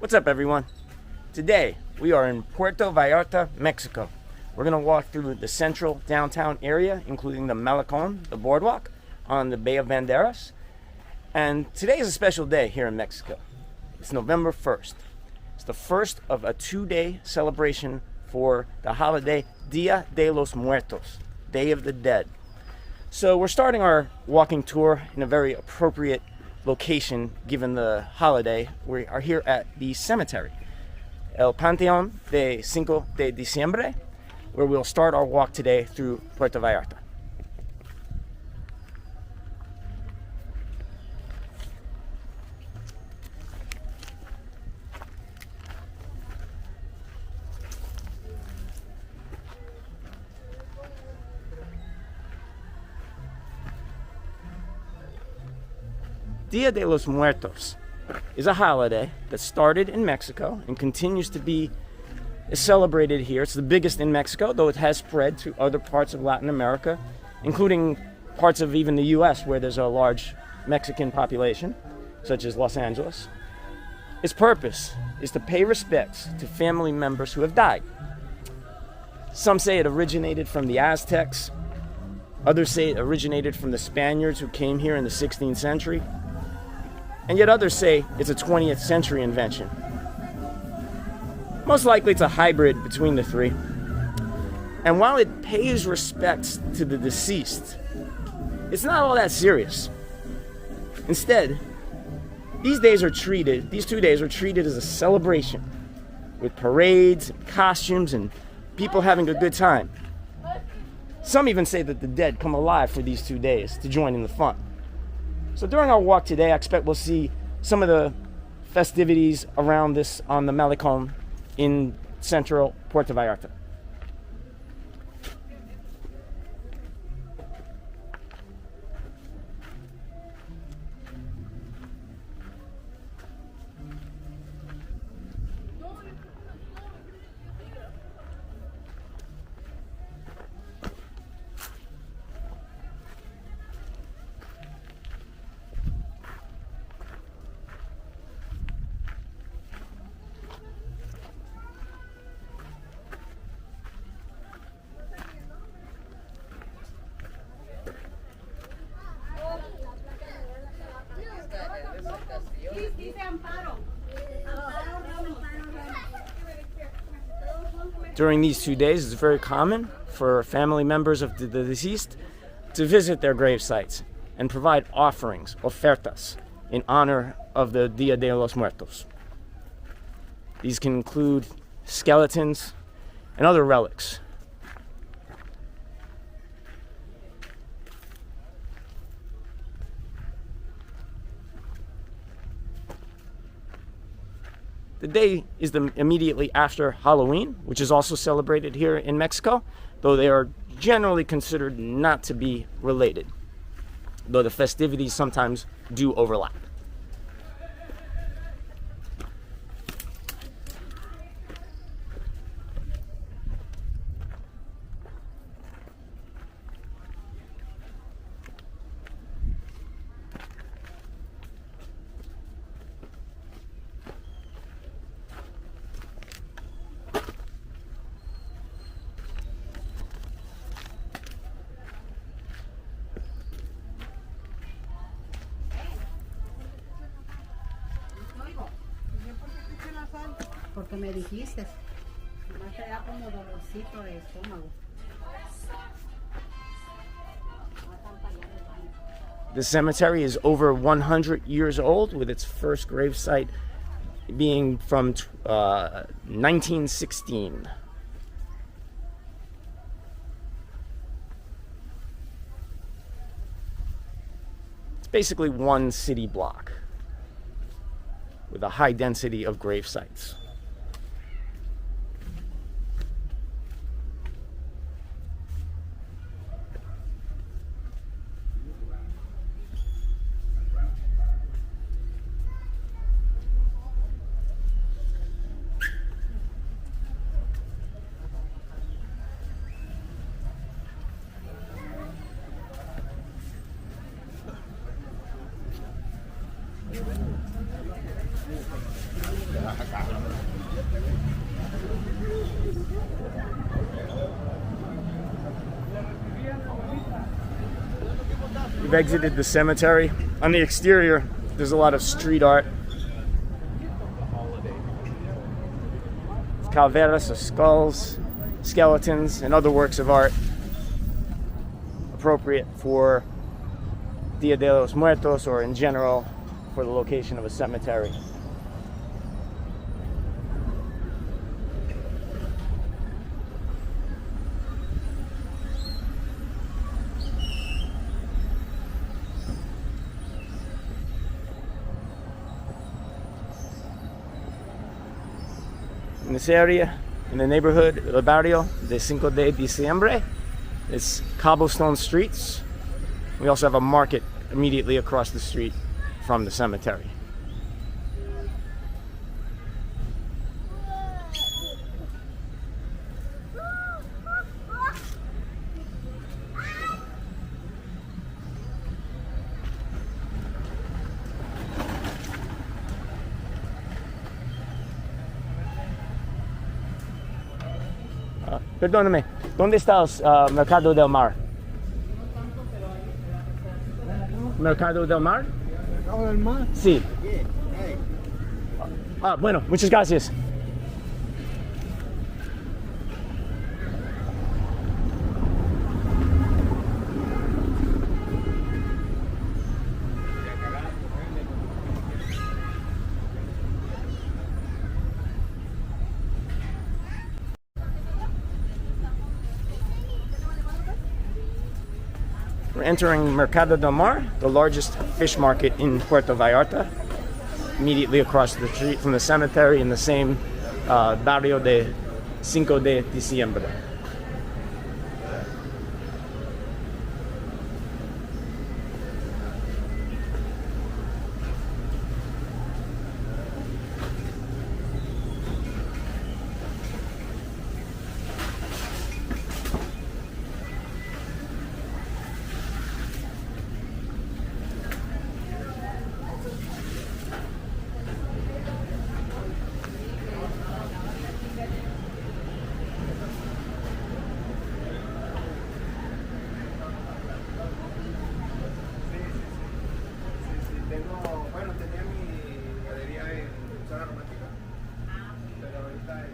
What's up, everyone? Today we are in Puerto Vallarta, Mexico. We're going to walk through the central downtown area, including the Malecon, the boardwalk on the Bay of Banderas. And today is a special day here in Mexico. It's November 1st. It's the first of a 2-day celebration for the holiday Dia de los Muertos, Day of the Dead. So we're starting our walking tour in a very appropriate location given the holiday. We are here at the cemetery, El Panteón de 5 de Diciembre, where we'll start our walk today through Puerto Vallarta. Dia de los Muertos is a holiday that started in Mexico and continues to be celebrated here. It's the biggest in Mexico, though it has spread to other parts of Latin America, including parts of even the US where there's a large Mexican population, such as Los Angeles. Its purpose is to pay respects to family members who have died. Some say it originated from the Aztecs. Others say it originated from the Spaniards who came here in the 16th century. And yet others say it's a 20th century invention. Most likely it's a hybrid between the three. And while it pays respects to the deceased, it's not all that serious. Instead, these 2 days are treated as a celebration with parades and costumes and people having a good time. Some even say that the dead come alive for these 2 days to join in the fun. So during our walk today, I expect we'll see some of the festivities around this on the Malecon in central Puerto Vallarta. During these 2 days, it's very common for family members of the deceased to visit their grave sites and provide offerings, ofertas, in honor of the Dia de los Muertos. These can include skeletons and other relics. The day is immediately after Halloween, which is also celebrated here in Mexico, though they are generally considered not to be related, though the festivities sometimes do overlap. Porque me dijiste, nomás te da como dolorcito de estómago. The cemetery is over 100 years old, with its first gravesite being from 1916. It's basically one city block with a high density of grave sites. We've exited the cemetery. On the exterior, there's a lot of street art. Calaveras, or skulls, skeletons, and other works of art appropriate for Dia de los Muertos, or in general for the location of a cemetery. In this area, in the neighborhood, el barrio de 5 de Diciembre, it's cobblestone streets. We also have a market immediately across the street from the cemetery. Perdóname, ¿dónde está el Mercado del Mar? ¿Mercado del Mar? ¿Mercado del Mar? Sí. Ah, bueno, muchas gracias. We're entering Mercado del Mar, the largest fish market in Puerto Vallarta, immediately across the street from the cemetery in the same barrio de 5 de Diciembre. Bueno, tenía mi galería en zona romántica, pero ahorita es...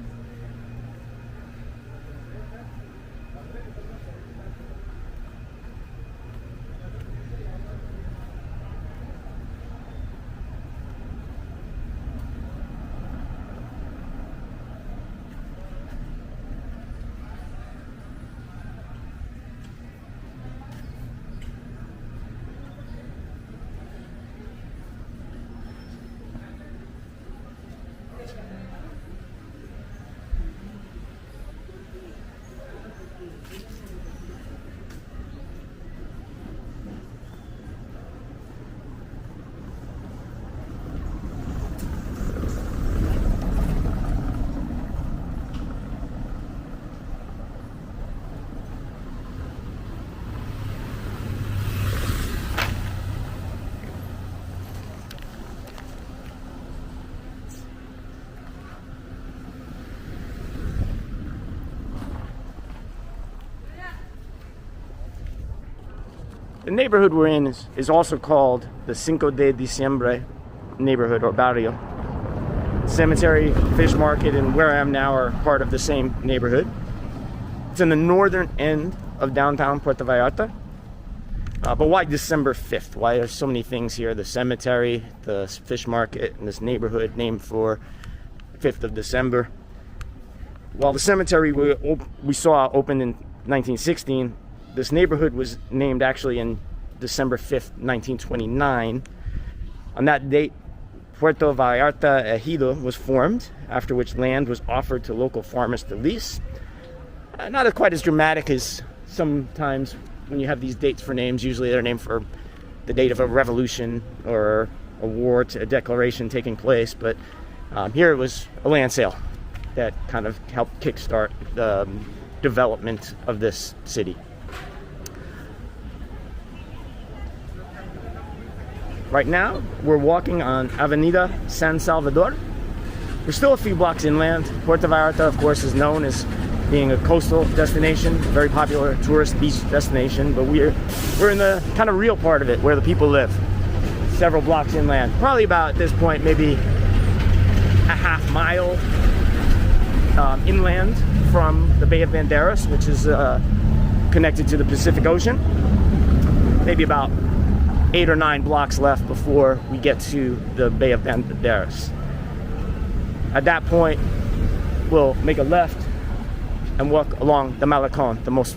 The neighborhood we're in is also called the 5 de Diciembre neighborhood, or barrio. Cemetery, fish market, and where I am now are part of the same neighborhood. It's in the northern end of downtown Puerto Vallarta. But why December 5th? Why are so many things here? The cemetery, the fish market, and this neighborhood named for 5th of December. While the cemetery we saw opened in 1916, this neighborhood was named actually in December 5th, 1929. On that date, Puerto Vallarta Ejido was formed, after which land was offered to local farmers to lease. Not quite as dramatic as sometimes when you have these dates for names. Usually they're named for the date of a revolution or a war, a declaration taking place. But here it was a land sale that kind of helped kickstart the development of this city. Right now, we're walking on Avenida San Salvador. We're still a few blocks inland. Puerto Vallarta, of course, is known as being a coastal destination, very popular tourist beach destination, but we're in the kind of real part of it where the people live, several blocks inland. Probably about at this point maybe a half mile inland from the Bay of Banderas, which is connected to the Pacific Ocean. Maybe about 8 or 9 blocks left before we get to the Bay of Banderas. At that point, we'll make a left and walk along the Malecon, the most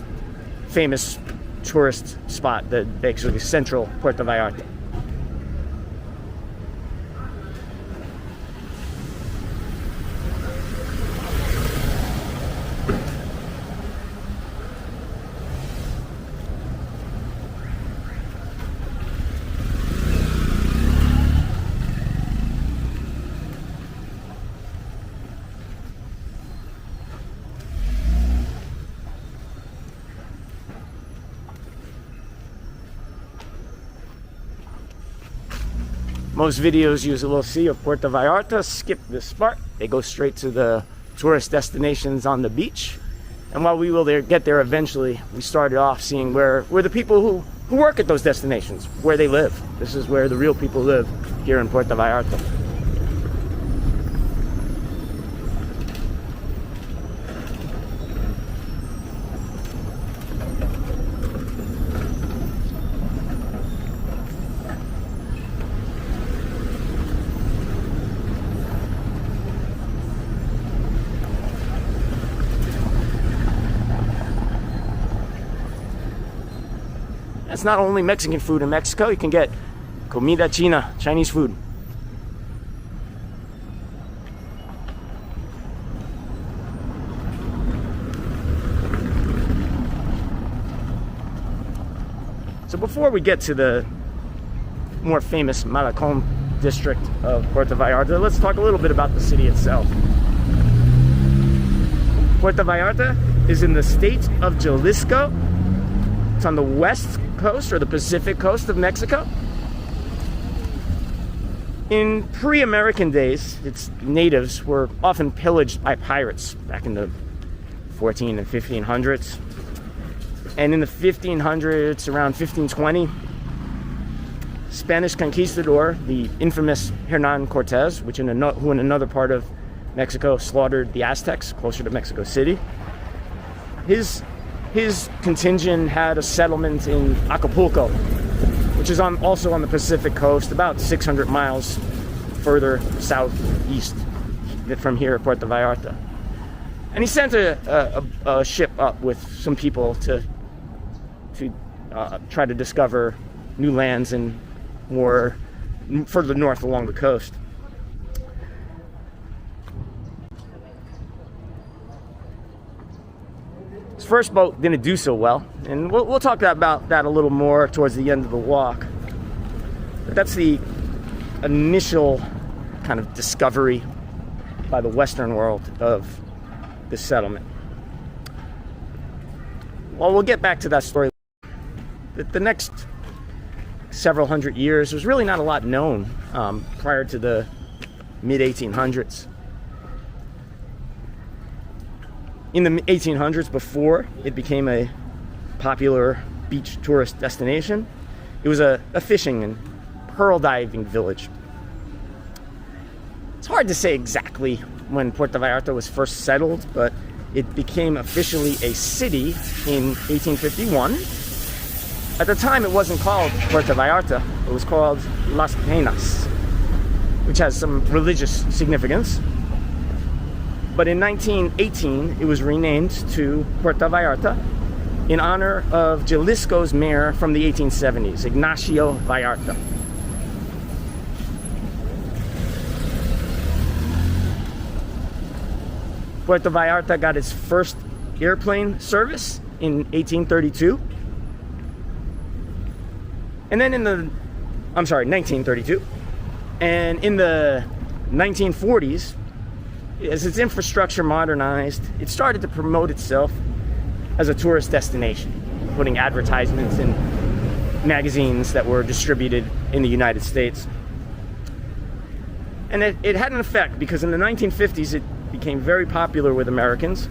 famous tourist spot, the basically central Puerto Vallarta. Most videos use a little C of Puerto Vallarta, skip this part. They go straight to the tourist destinations on the beach. And while we will get there eventually, we started off seeing where the people who work at those destinations, where they live. This is where the real people live here in Puerto Vallarta. It's not only Mexican food in Mexico, you can get comida china, Chinese food. So before we get to the more famous Malecon district of Puerto Vallarta, let's talk a little bit about the city itself. Puerto Vallarta is in the state of Jalisco. It's on the west coast, or the Pacific coast of Mexico. In pre-American days, its natives were often pillaged by pirates back in the 14 and 1500s. And in the 1500s, around 1520, Spanish conquistador, the infamous Hernan Cortez, who in another part of Mexico slaughtered the Aztecs closer to Mexico City. His contingent had a settlement in Acapulco, which is also on the Pacific coast, about 600 miles further southeast from here at Puerto Vallarta. And he sent a ship up with some people to try to discover new lands and more further north along the coast. His first boat didn't do so well, and we'll talk about that a little more towards the end of the walk. But that's the initial kind of discovery by the Western world of this settlement. Well, we'll get back to that story. The next several hundred years, there's really not a lot known prior to the mid-1800s. In the 1800s, before it became a popular beach tourist destination, it was a fishing and pearl diving village. It's hard to say exactly when Puerto Vallarta was first settled, but it became officially a city in 1851. At the time, it wasn't called Puerto Vallarta. It was called Las Penas, which has some religious significance. But in 1918, it was renamed to Puerto Vallarta in honor of Jalisco's mayor from the 1870s, Ignacio Vallarta. Puerto Vallarta got its first airplane service in 1832. And then 1932. And in the 1940s, as its infrastructure modernized, it started to promote itself as a tourist destination, putting advertisements in magazines that were distributed in the United States. And it had an effect, because in the 1950s it became very popular with Americans.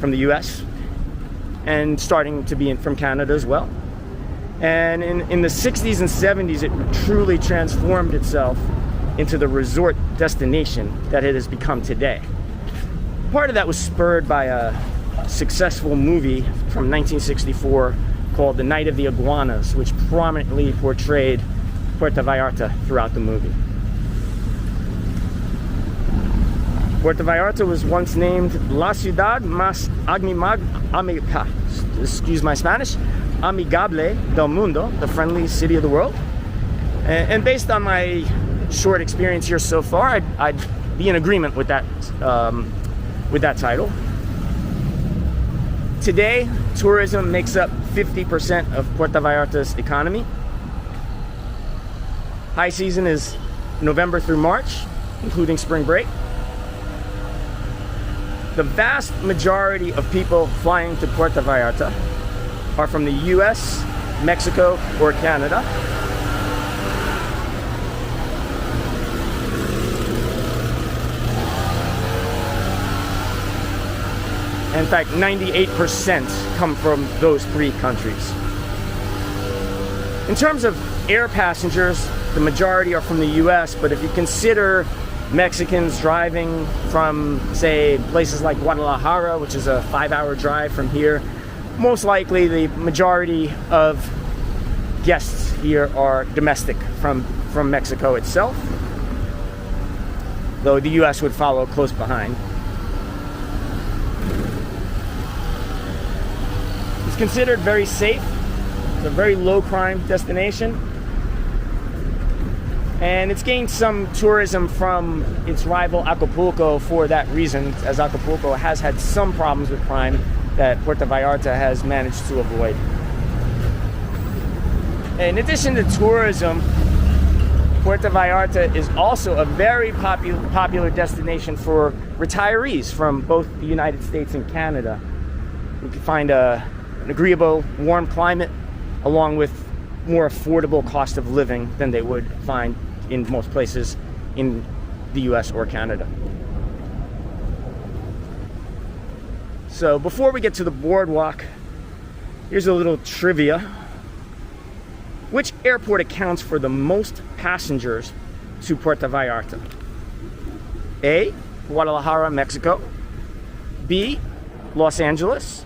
from the US and starting to be from Canada as well. And in the 60s and 70s, it truly transformed itself into the resort destination that it has become today. Part of that was spurred by a successful movie from 1964 called The Night of the Iguanas, which prominently portrayed Puerto Vallarta throughout the movie. Puerto Vallarta was once named La Ciudad Más excuse my Spanish, Amigable del Mundo, the friendly city of the world. And based on my short experience here so far, I'd be in agreement with that title. Today, tourism makes up 50% of Puerto Vallarta's economy. High season is November through March, including spring break. The vast majority of people flying to Puerto Vallarta are from the US, Mexico, or Canada. In fact, 98% come from those three countries. In terms of air passengers, the majority are from the US, but if you consider Mexicans driving from, say, places like Guadalajara, which is a 5-hour drive from here, most likely the majority of guests here are domestic from Mexico itself, though the US would follow close behind. It's considered very safe. It's a very low crime destination. And it's gained some tourism from its rival Acapulco for that reason, as Acapulco has had some problems with crime that Puerto Vallarta has managed to avoid. In addition to tourism, Puerto Vallarta is also a very popular destination for retirees from both the United States and Canada. You can find an agreeable, warm climate along with more affordable cost of living than they would find in most places in the US or Canada. So before we get to the boardwalk, here's a little trivia. Which airport accounts for the most passengers to Puerto Vallarta? A, Guadalajara, Mexico. B, Los Angeles.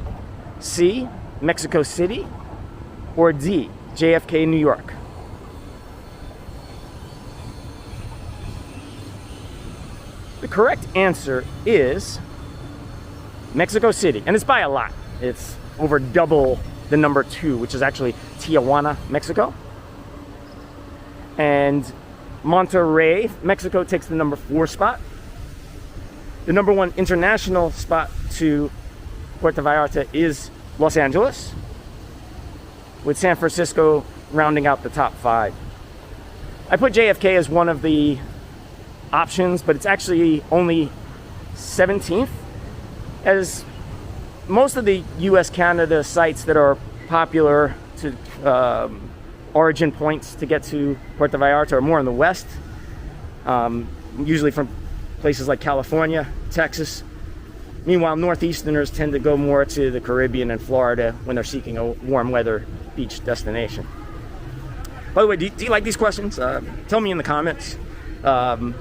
C, Mexico City. Or D, JFK, New York. The correct answer is Mexico City, and it's by a lot. It's over double the number 2, which is actually Tijuana, Mexico. And Monterrey, Mexico takes the number 4 spot. The number 1 international spot to Puerto Vallarta is Los Angeles, with San Francisco rounding out the top 5. I put JFK as one of the options, but it's actually only 17th, as most of the US-Canada sites that are popular to origin points to get to Puerto Vallarta are more in the west, usually from places like California, Texas. Meanwhile, Northeasterners tend to go more to the Caribbean and Florida when they're seeking a warm weather beach destination. By the way, do you like these questions? Tell me in the comments. In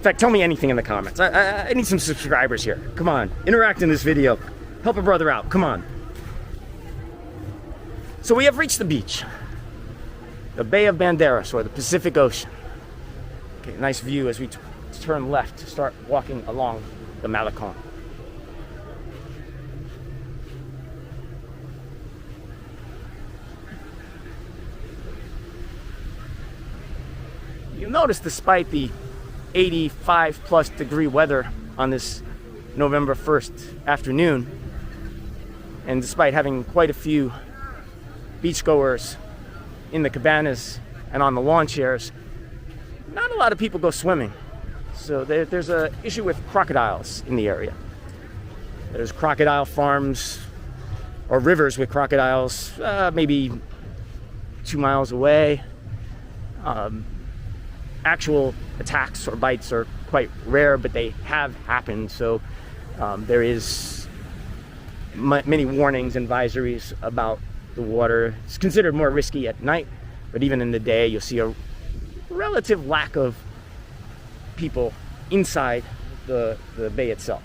fact, tell me anything in the comments. I need some subscribers here. Come on, interact in this video. Help a brother out, come on. So we have reached the beach. The Bay of Banderas, or the Pacific Ocean. Okay, nice view as we turn left to start walking along the Malecon. You'll notice, despite the 85+ degree weather on this November 1st afternoon, and despite having quite a few beachgoers in the cabanas and on the lawn chairs, not a lot of people go swimming. So there's an issue with crocodiles in the area. There's crocodile farms or rivers with crocodiles maybe 2 miles away. Actual attacks or bites are quite rare, but they have happened. So there is many warnings and advisories about the water. It's considered more risky at night, but even in the day, you'll see a relative lack of people inside the bay itself.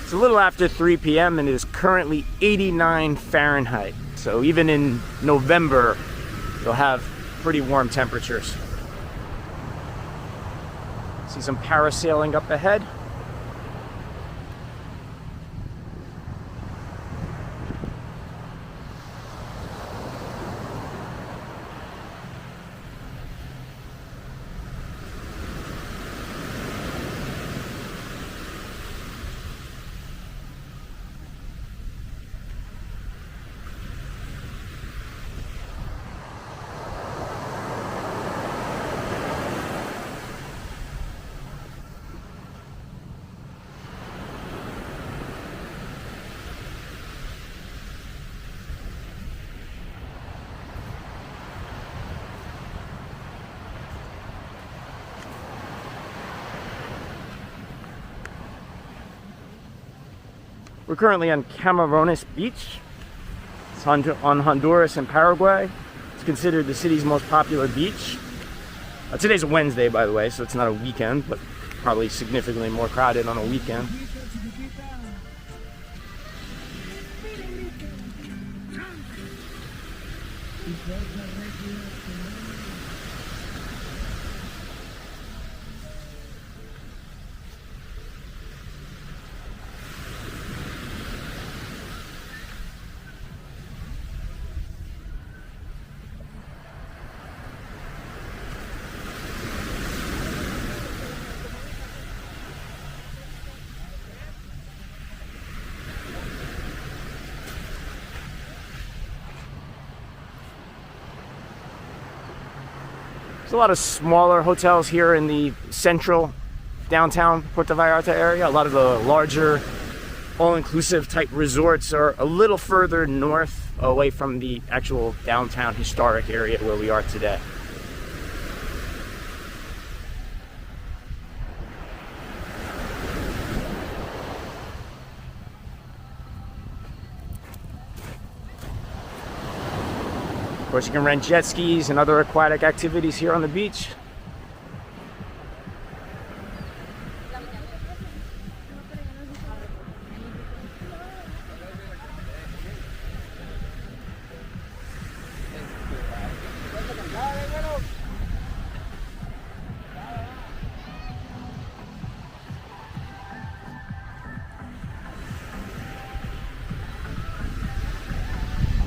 It's a little after 3 p.m. and it is currently 89 Fahrenheit. So even in November, you'll have pretty warm temperatures. See some parasailing up ahead. We're currently on Camarones Beach. It's on Honduras and Paraguay. It's considered the city's most popular beach. Today's a Wednesday, by the way, so it's not a weekend, but probably significantly more crowded on a weekend. There's a lot of smaller hotels here in the central downtown Puerto Vallarta area. A lot of the larger all-inclusive type resorts are a little further north away from the actual downtown historic area where we are today. Of course, you can rent jet skis and other aquatic activities here on the beach.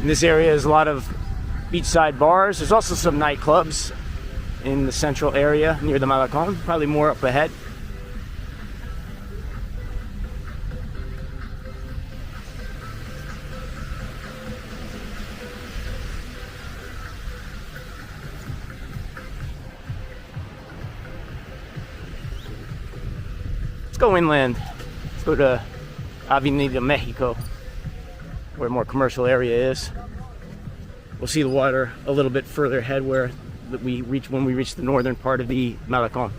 In this area is a lot of beachside bars. There's also some nightclubs. in the central area near the Malecon, probably more up ahead. Let's go inland. Let's go to Avenida Mexico, where more commercial area is. We'll see the water a little bit further ahead where we reach when we reach the northern part of the Malecon.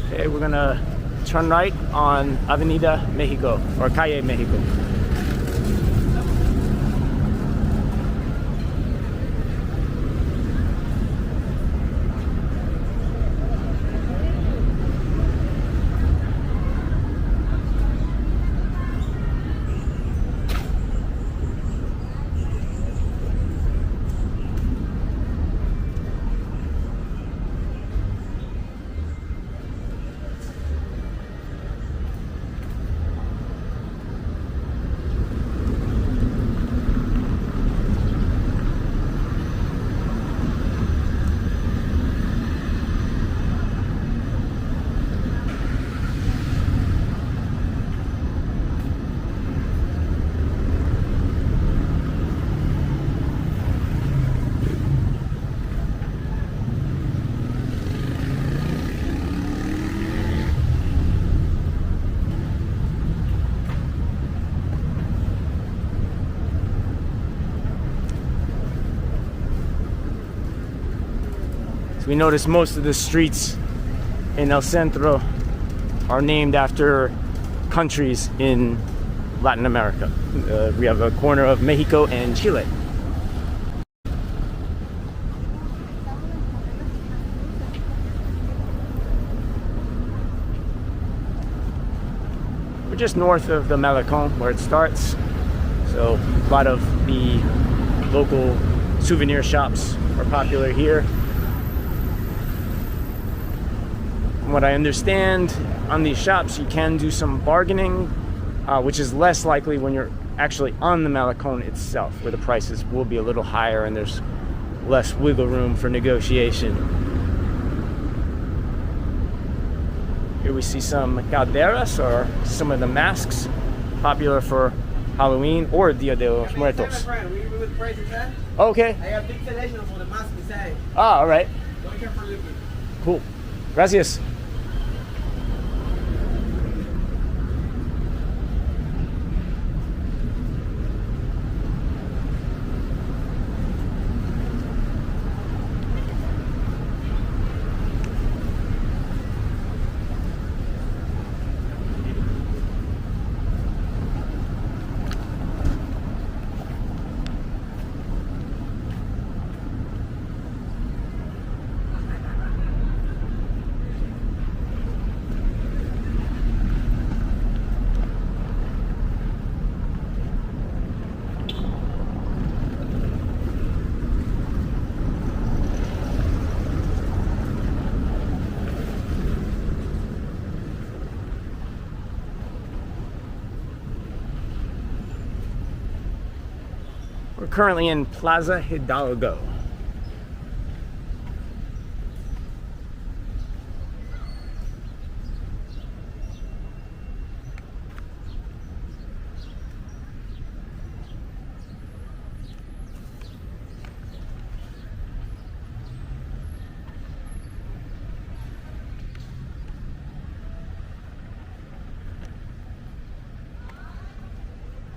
Okay, we're gonna turn right on Avenida Mexico, or Calle Mexico. We notice most of the streets in El Centro are named after countries in Latin America. We have a corner of Mexico and Chile. We're just north of the Malecon where it starts. So a lot of the local souvenir shops are popular here. From what I understand, on these shops you can do some bargaining, which is less likely when you're actually on the Malecon itself, where the prices will be a little higher and there's less wiggle room for negotiation. Here we see some calderas, or some of the masks popular for Halloween or Dia de los Muertos. Okay. I got big selection for the mask inside. Ah, all right. Don't care for looking. Cool. Gracias. We're currently in Plaza Hidalgo.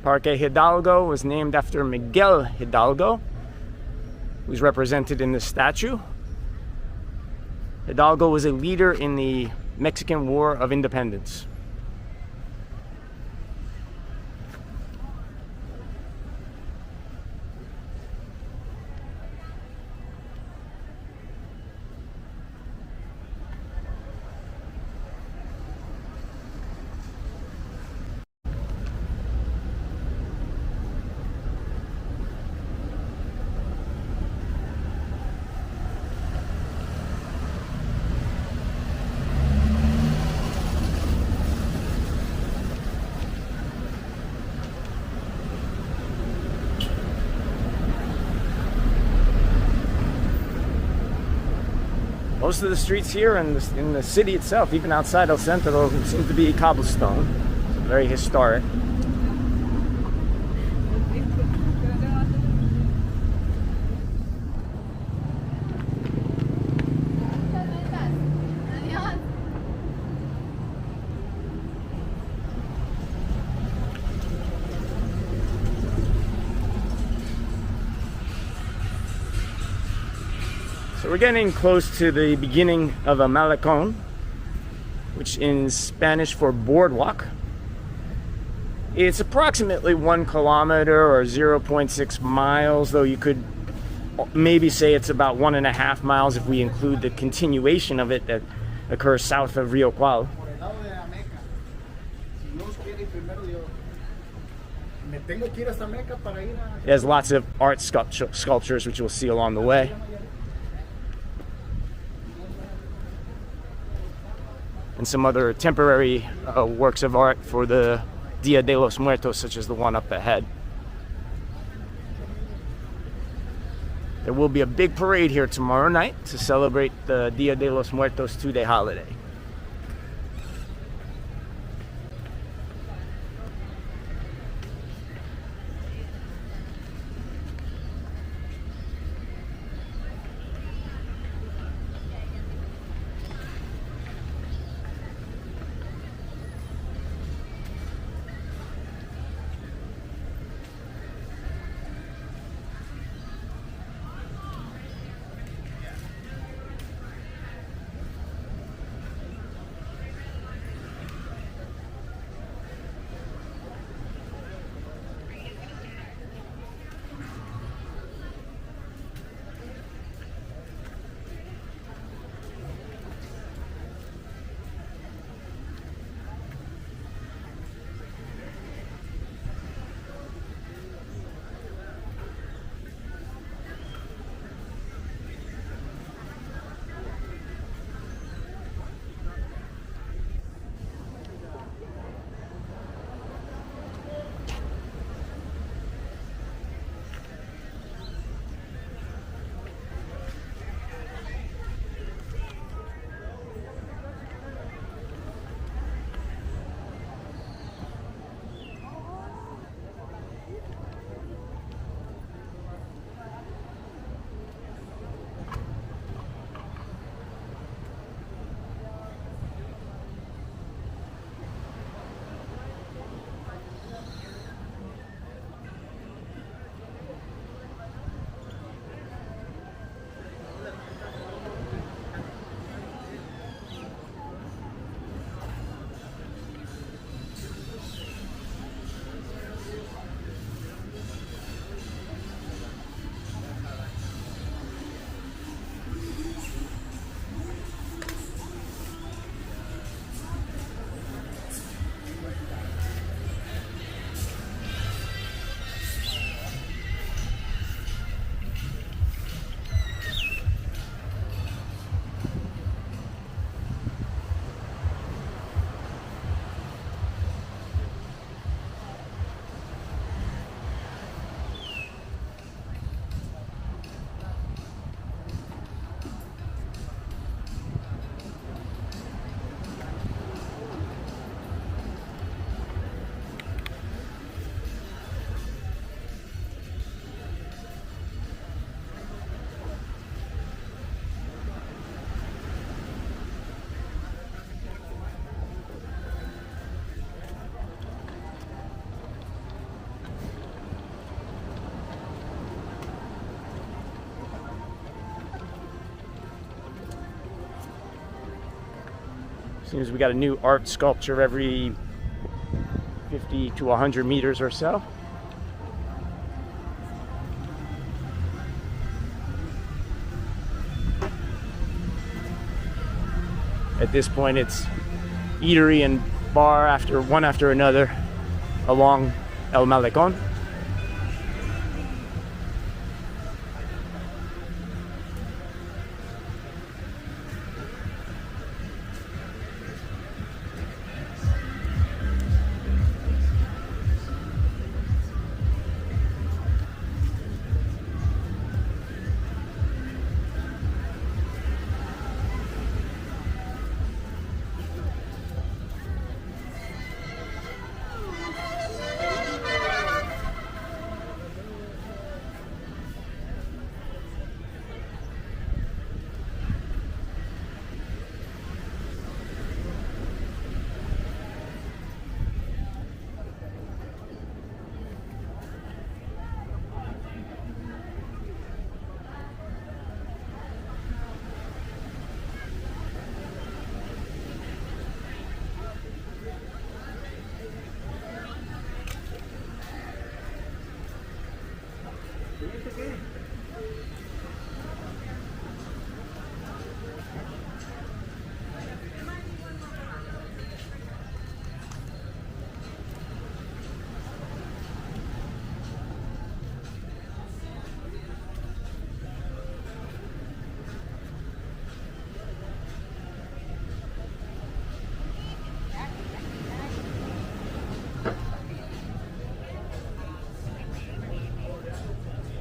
Parque Hidalgo was named after Miguel Hidalgo, who's represented in this statue. Hidalgo was a leader in the Mexican War of Independence. Most of the streets here in the city itself, even outside El Centro, seem to be cobblestone. So very historic. So we're getting close to the beginning of a Malecon, which in Spanish for boardwalk. It's approximately 1 kilometer or 0.6 miles, though you could maybe say it's about 1.5 miles if we include the continuation of it that occurs south of Rio Cual. It has lots of art sculptures, which you'll see along the way. And some other temporary works of art for the Dia de los Muertos, such as the one up ahead. There will be a big parade here tomorrow night to celebrate the Dia de los Muertos 2-day holiday. Seems we got a new art sculpture every 50 to 100 meters or so. At this point, it's eatery and bar one after another along El Malecon.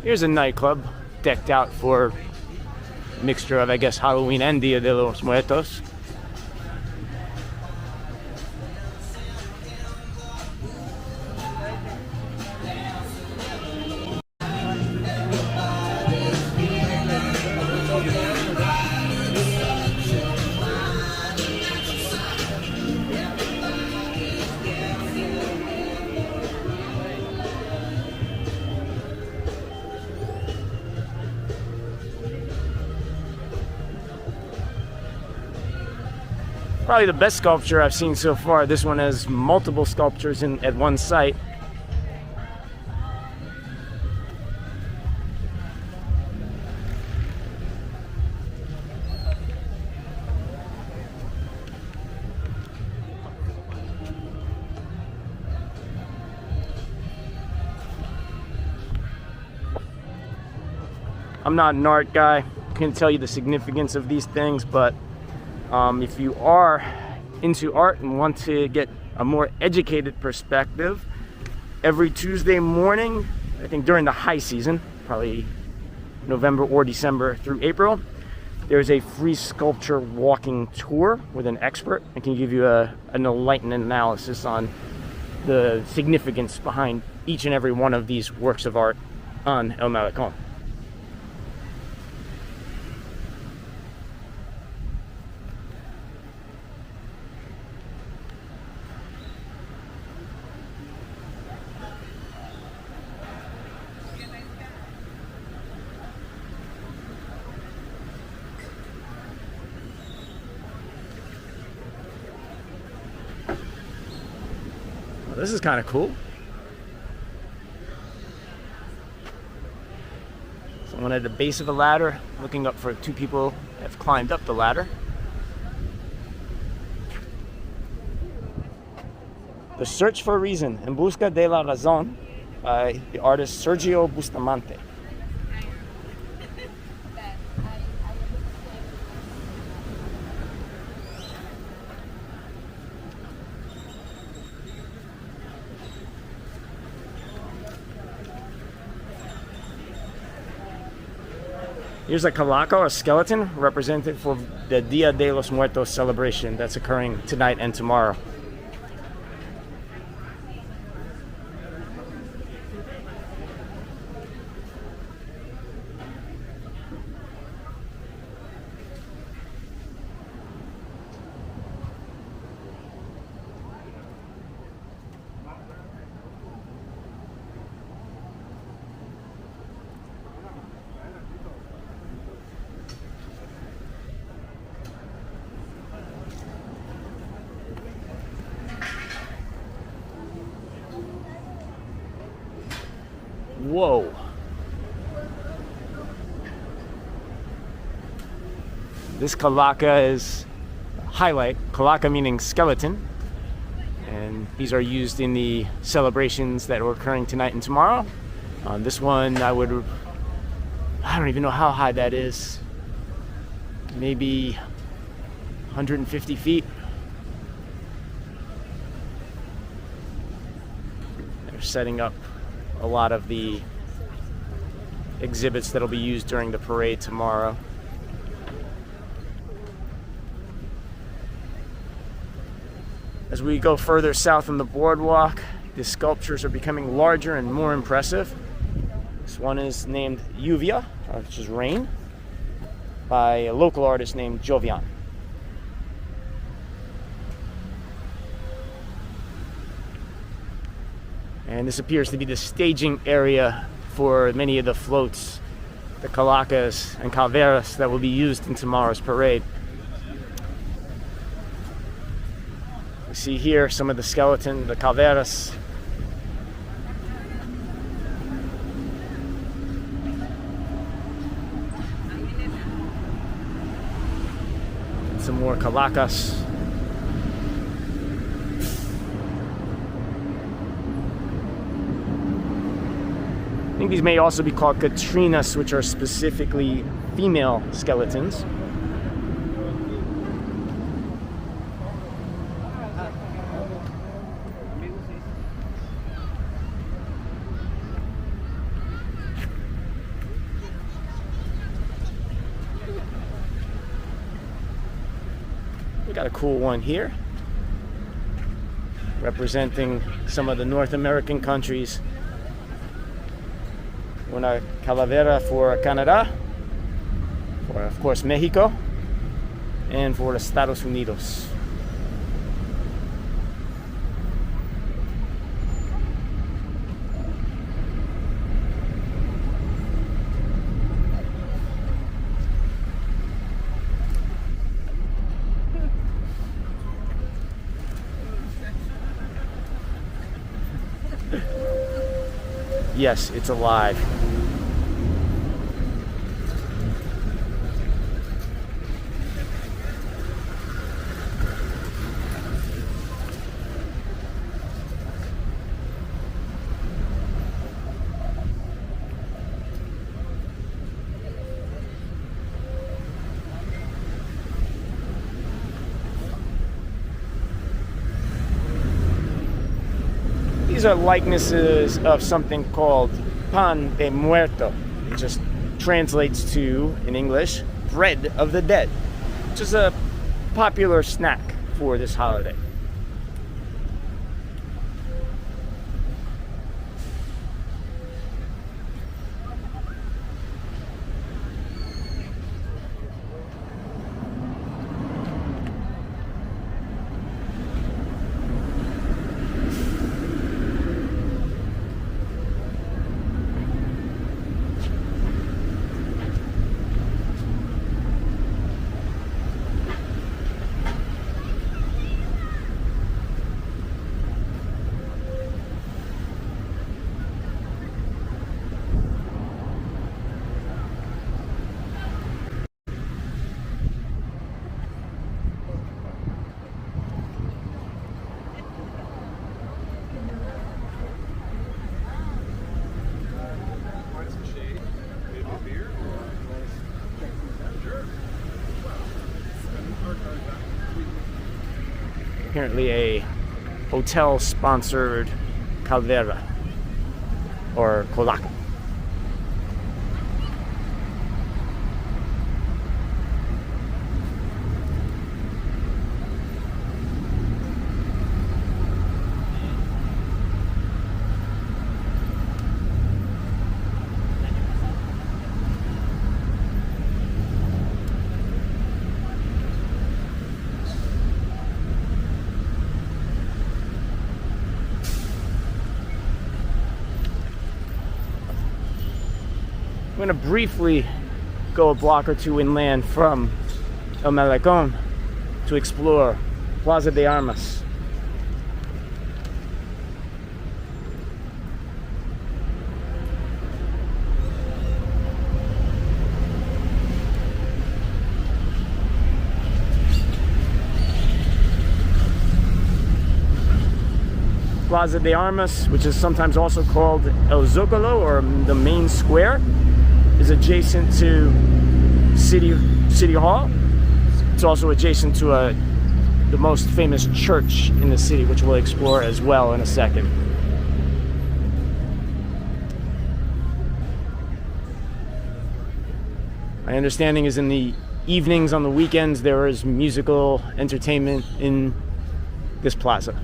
Here's a nightclub decked out for a mixture of, I guess, Halloween and Dia de los Muertos. Probably the best sculpture I've seen so far. This one has multiple sculptures at one site. I'm not an art guy, can't tell you the significance of these things, but if you are into art and want to get a more educated perspective, every Tuesday morning, I think during the high season, probably November or December through April, there's a free sculpture walking tour with an expert and can give you an enlightened analysis on the significance behind each and every one of these works of art on El Malecon. This is kind of cool. Someone at the base of a ladder looking up for two people that have climbed up the ladder. The Search for a Reason, En Busca de la Razón, by the artist Sergio Bustamante. Here's a calaco, a skeleton, represented for the Dia de los Muertos celebration that's occurring tonight and tomorrow. Whoa. This calaca is highlight. Calaca meaning skeleton. And these are used in the celebrations that are occurring tonight and tomorrow. This one, I don't even know how high that is. Maybe 150 feet. They're setting up a lot of the exhibits that'll be used during the parade tomorrow. As we go further south on the boardwalk, the sculptures are becoming larger and more impressive. This one is named Lluvia, which is rain, by a local artist named Jovian. And this appears to be the staging area for many of the floats, the calacas and calveras that will be used in tomorrow's parade. We see here some of the skeleton, the calveras. Some more calacas. I think these may also be called Katrinas, which are specifically female skeletons. We got a cool one here, representing some of the North American countries. Una calavera for Canada, for of course Mexico, and for Estados Unidos. Yes, it's alive. These are likenesses of something called pan de muerto. It just translates to, in English, bread of the dead, which is a popular snack for this holiday. Apparently a hotel-sponsored caldera or colaca. I'm going to briefly go a block or two inland from El Malecon to explore Plaza de Armas. Plaza de Armas, which is sometimes also called El Zocalo, or the main square, is adjacent to City Hall. It's also adjacent to the most famous church in the city, which we'll explore as well in a second. My understanding is in the evenings on the weekends there is musical entertainment in this plaza.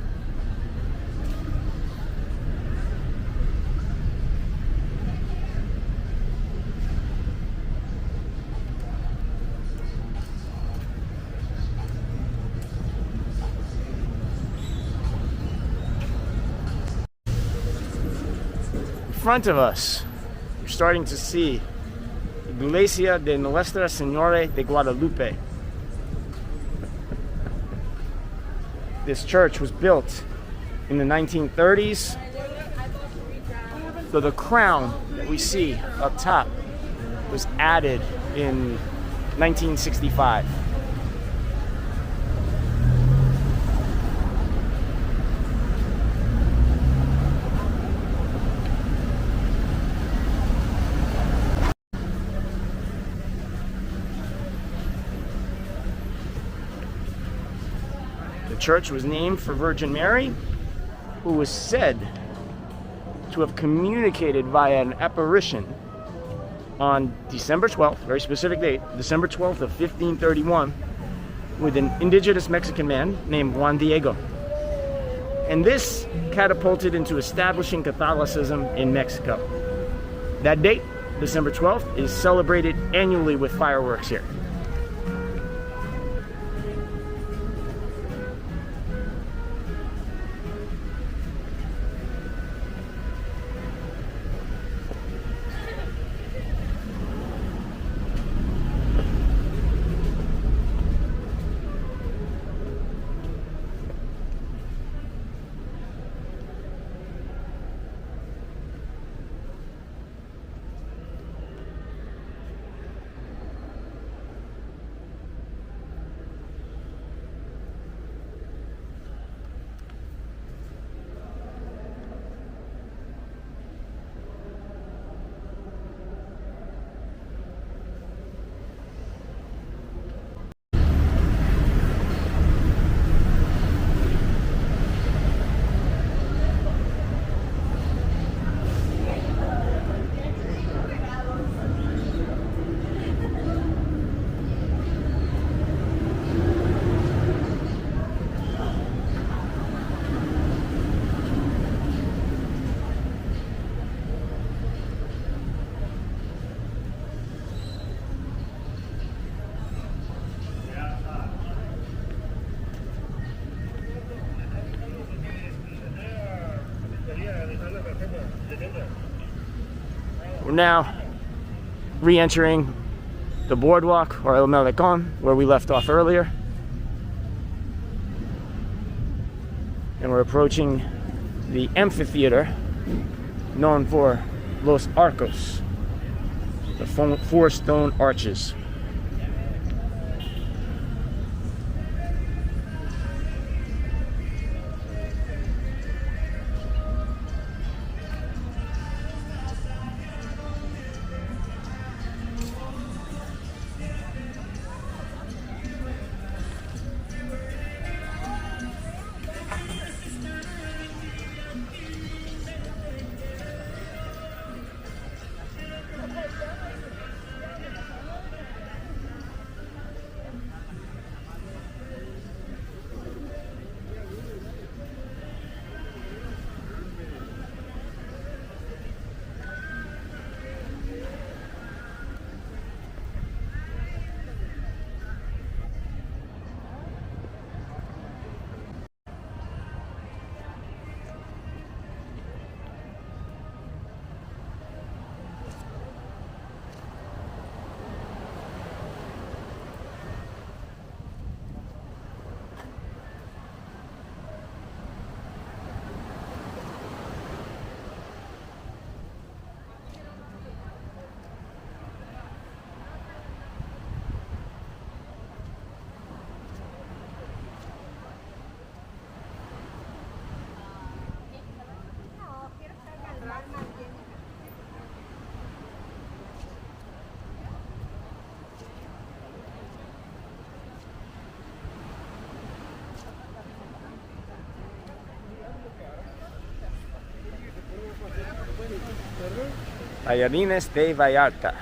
In front of us, we're starting to see Iglesia de Nuestra Señora de Guadalupe. This church was built in the 1930s. So the crown that we see up top was added in 1965. The church was named for Virgin Mary, who was said to have communicated via an apparition on December 12th, very specific date, December 12th of 1531, with an indigenous Mexican man named Juan Diego. And this catapulted into establishing Catholicism in Mexico. That date, December 12th, is celebrated annually with fireworks here. We're now re-entering the boardwalk, or El Malecon, where we left off earlier. And we're approaching the amphitheater known for Los Arcos, the four stone arches. Tallarines de Vallarta.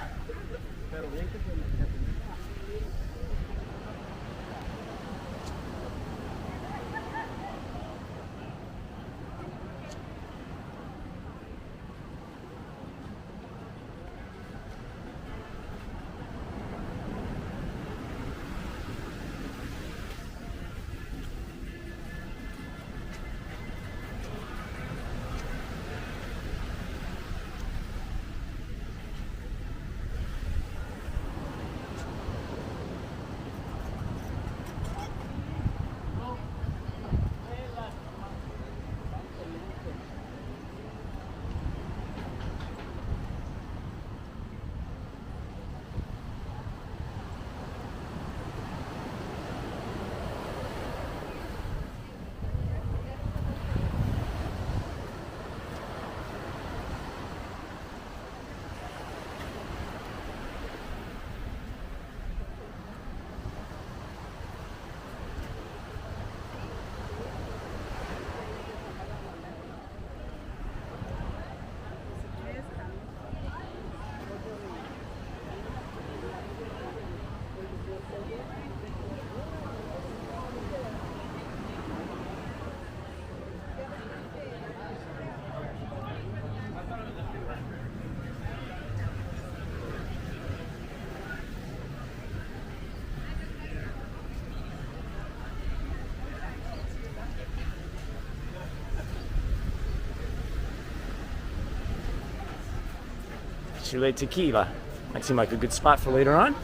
Chile tequila. Might seem like a good spot for later on.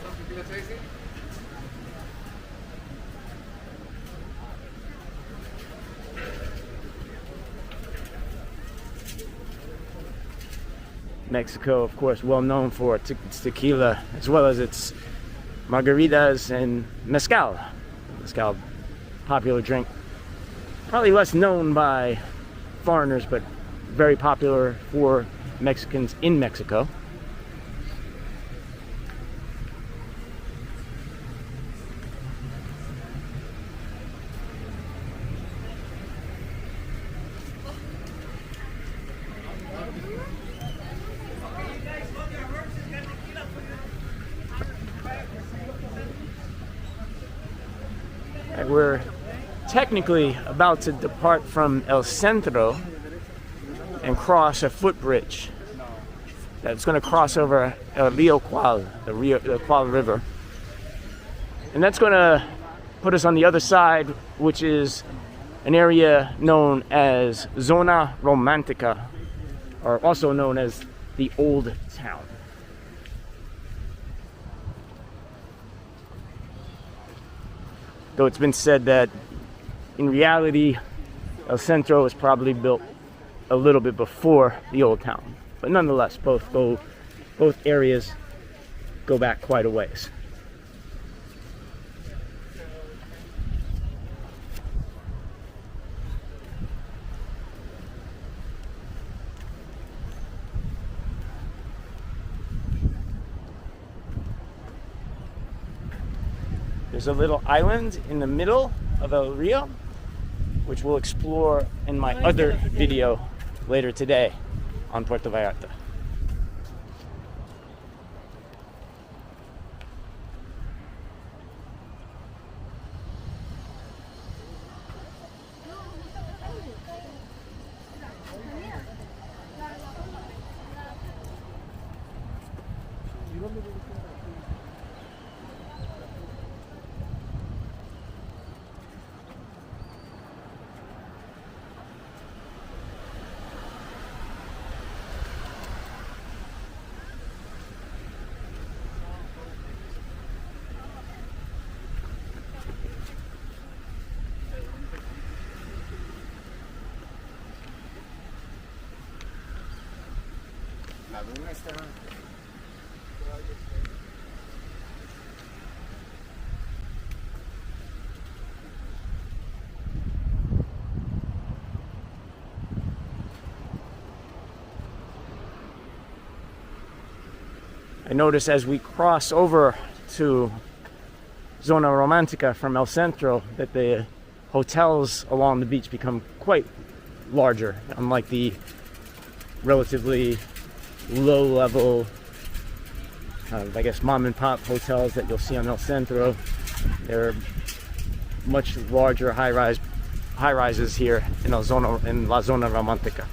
Mexico, of course, well known for its tequila as well as its margaritas and mezcal. Mezcal, popular drink. Probably less known by foreigners, but very popular for Mexicans in Mexico. We're technically about to depart from El Centro and cross a footbridge that's going to cross over El Rio Cual, the Cual River. And that's going to put us on the other side, which is an area known as Zona Romantica, or also known as the Old Town. Though it's been said that in reality, El Centro was probably built a little bit before the Old Town. But nonetheless, both areas go back quite a ways. There's a little island in the middle of El Rio, which we'll explore in my other video later today on Puerto Vallarta. La luna está... I notice as we cross over to Zona Romantica from El Centro that the hotels along the beach become quite larger, unlike the relatively low-level, I guess, mom-and-pop hotels that you'll see on El Centro. There are much larger high-rises here in La Zona Romantica.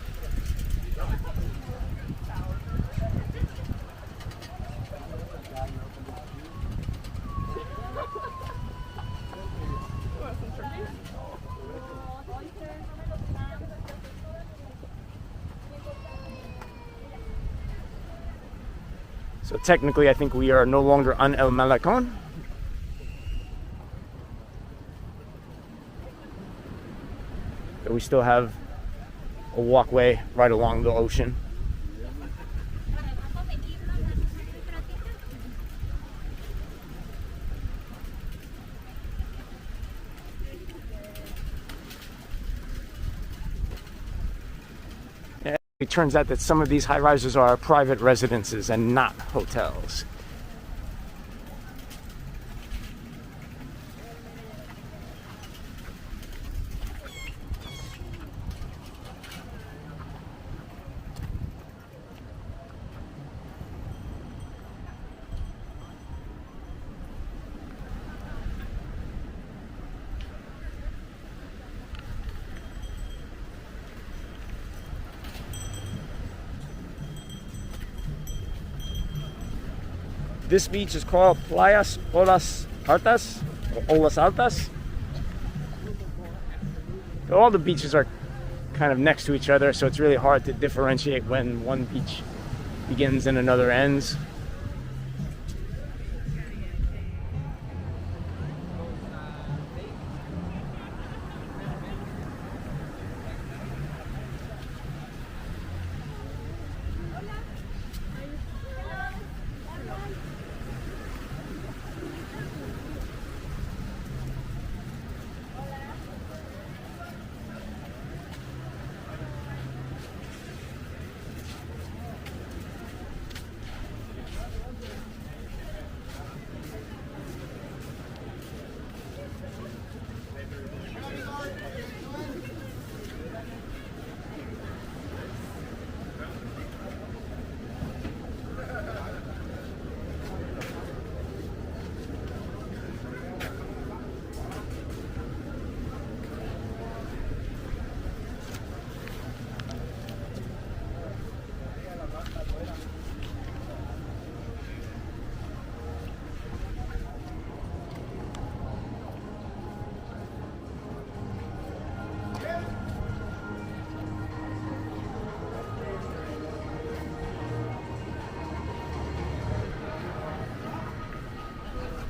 So technically, I think we are no longer on El Malecon. But we still have a walkway right along the ocean. It turns out that some of these high-rises are private residences and not hotels. This beach is called Playas Olas Altas, or Olas Altas. All the beaches are kind of next to each other, so it's really hard to differentiate when one beach begins and another ends.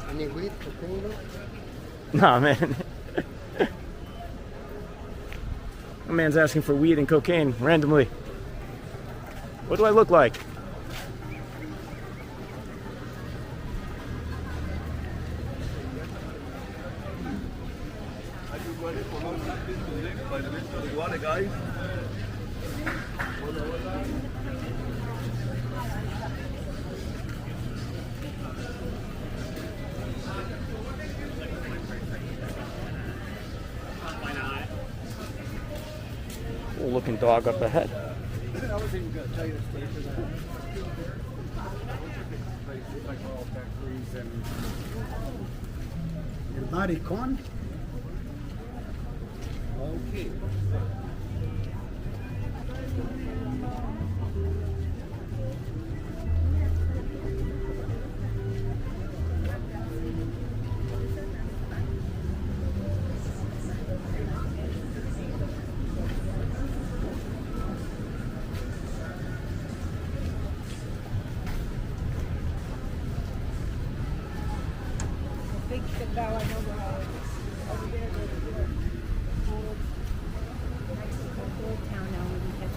Any weed, cocaine? Nah, man. A man's asking for weed and cocaine randomly. What do I look like? Cool looking dog up ahead. I was even going to tell you the story for that. Like all factories and El Malecon. okay. Big step down, I know where I was. Over there, there's a old Mexico, old town now, we can catch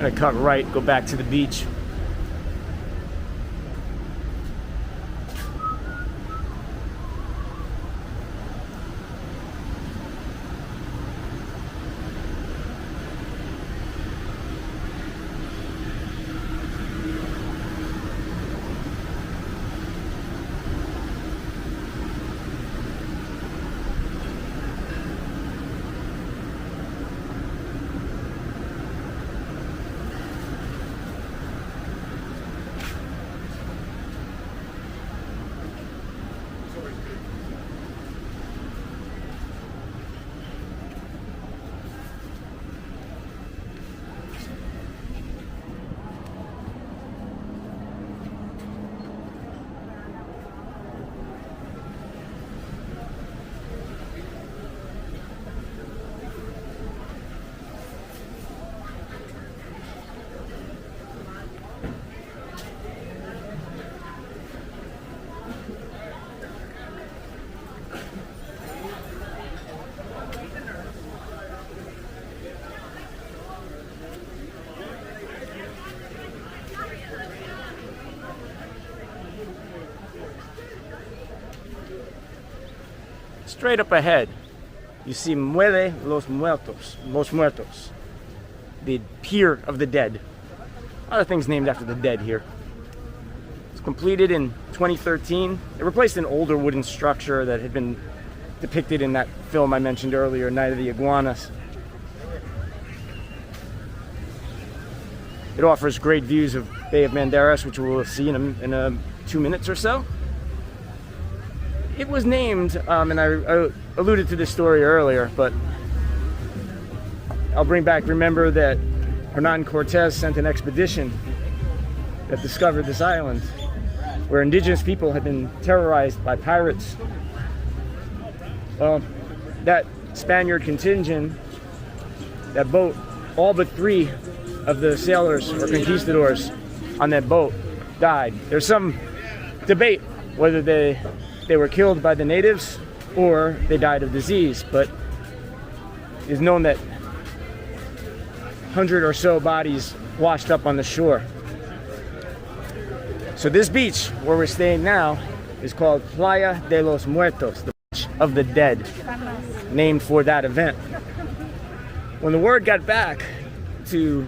gonna cut right, go back to the beach. Straight up ahead, you see Muelle Los Muertos, the Pier of the Dead. A lot of things named after the dead here. It's completed in 2013. It replaced an older wooden structure that had been depicted in that film I mentioned earlier, Night of the Iguanas. It offers great views of Bay of Banderas, which we'll see in 2 minutes or so. It was named, and I alluded to this story earlier, but I'll bring back, remember that Hernan Cortez sent an expedition that discovered this island where indigenous people had been terrorized by pirates. Well, that Spaniard contingent, that boat, all but 3 of the sailors or conquistadors on that boat died. There's some debate whether they were killed by the natives or they died of disease, but it's known that 100 or so bodies washed up on the shore. So this beach where we're staying now is called Playa de los Muertos, the beach of the dead, named for that event. When the word got back to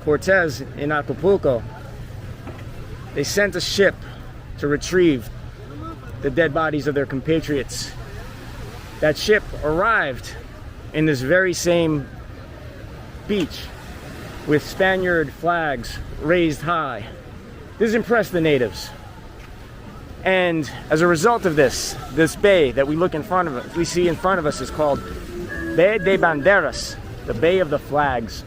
Cortez in Acapulco, they sent a ship to retrieve the dead bodies of their compatriots. That ship arrived in this very same beach with Spaniard flags raised high. This impressed the natives. And as a result of this bay that we see in front of us is called Bay de Banderas, the Bay of the Flags.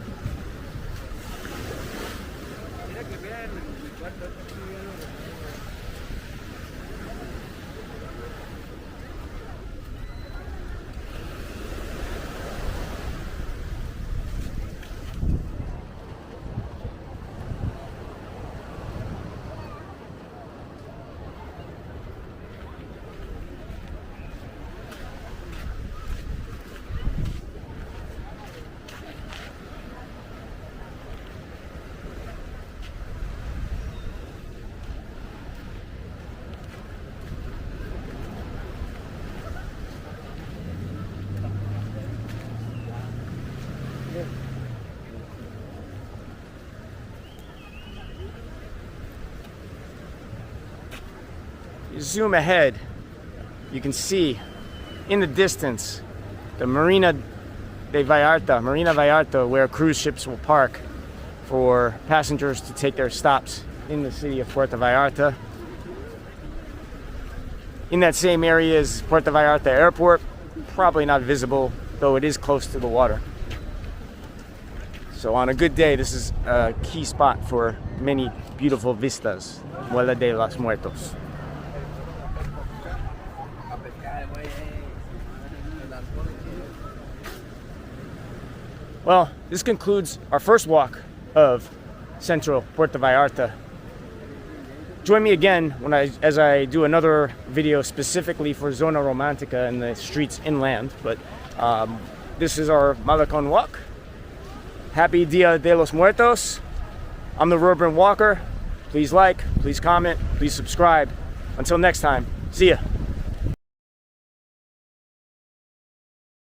You zoom ahead, you can see in the distance the Marina Vallarta, where cruise ships will park for passengers to take their stops in the city of Puerto Vallarta. In that same area is Puerto Vallarta Airport, probably not visible, though it is close to the water. So on a good day, this is a key spot for many beautiful vistas, Muelle de los Muertos. Well, this concludes our first walk of Central Puerto Vallarta. Join me again as I do another video specifically for Zona Romantica and the streets inland. But this is our Malecon walk. Happy Dia de los Muertos. I'm the Urban Walker. Please like, please comment, please subscribe. Until next time, see ya.